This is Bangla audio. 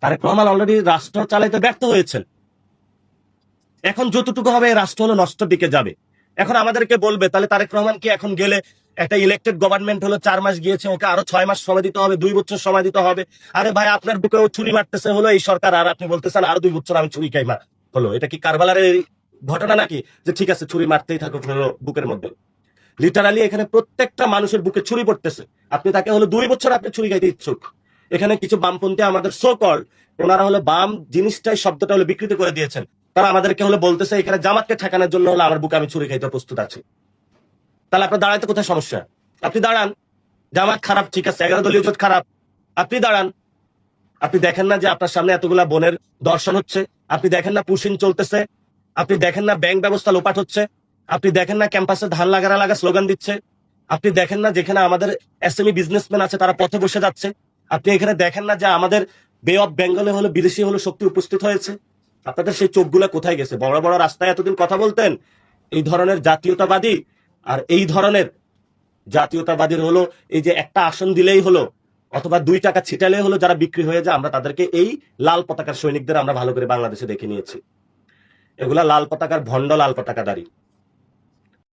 তারেক রহমান অলরেডি রাষ্ট্র চালাইতে ব্যর্থ হয়েছেন। এখন যতটুকু হবে রাষ্ট্র হলো নষ্টের দিকে যাবে। এখন আমাদেরকে বলবে তাহলে তারেক রহমান কি এখন গেলে, একটা ইলেকটেড গভর্নমেন্ট হলো 4 মাস গিয়েছে, ওকে আরো 6 মাস সময় দিতে হবে, 2 বছর সময় দিতে হবে? আরে ভাই, আপনার বুকে ও ছুরি মারতেছে হলো এই সরকার, আর আপনি বলতেছেন আরো 2 বছর আমি ছুরি খাই হলো? এটা কি কারবালার ঘটনা নাকি যে ঠিক আছে ছুরি মারতেই থাকুক হলো বুকের মধ্যে? লিটারালি এখানে প্রত্যেকটা মানুষের বুকে ছুরি পড়তেছে। আপনি তাকে হলো 2 বছর আপনি ছুরি খাইতে ইচ্ছুক। এখানে কিছু বামপন্থী আমাদের সো কল, ওনারা হলো বাম জিনিসটাই শব্দটা হলো বিকৃত করে দিয়েছেন। তারা আমাদেরকে হলো বলতেছে এখানে জামাতকে ঠেকানোর জন্য হলো আমার বুকে আমি ছুরি খাইতে প্রস্তুত আছি। তাহলে আপনার দাঁড়াইতে কোথায় সমস্যা? আপনি দাঁড়ান। জামাত খারাপ, ঠিক আছে, 11 দলীয় জোট খারাপ, আপনি দাঁড়ান। আপনি দেখেন না যে আপনার সামনে এতগুলা বোনের দর্শন হচ্ছে? আপনি দেখেন না পুশিং চলতেছে? আপনি দেখেন না ব্যাংক ব্যবস্থা লোপাট হচ্ছে? আপনি দেখেন না ক্যাম্পাসে ধান লাগারা লাগা স্লোগান দিচ্ছে? আপনি দেখেন না যেখানে আমাদের এসএমই বিজনেসম্যান আছে তারা পথে বসে যাচ্ছে? আপনি এখানে দেখেন না যে আমাদের বে অফ বেঙ্গলে হলো বিদেশি হলো শক্তি উপস্থিত হয়েছে? আপনাদের সেই চোখগুলা কোথায় গেছে? বড় বড় রাস্তায় এতদিন কথা বলতেন এই ধরনের জাতীয়তাবাদী, আর এই ধরনের জাতীয়তাবাদীর হলো এই যে একটা আসন দিলেই হলো অথবা 2 টাকা ছিটালে হলো যারা বিক্রি হয়ে যায়, আমরা তাদেরকে এই লাল পতাকার সৈনিকদের আমরা ভালো করে বাংলাদেশে দেখে নিয়েছি। এগুলা লাল পতাকার ভণ্ড লাল পতাকাদারী।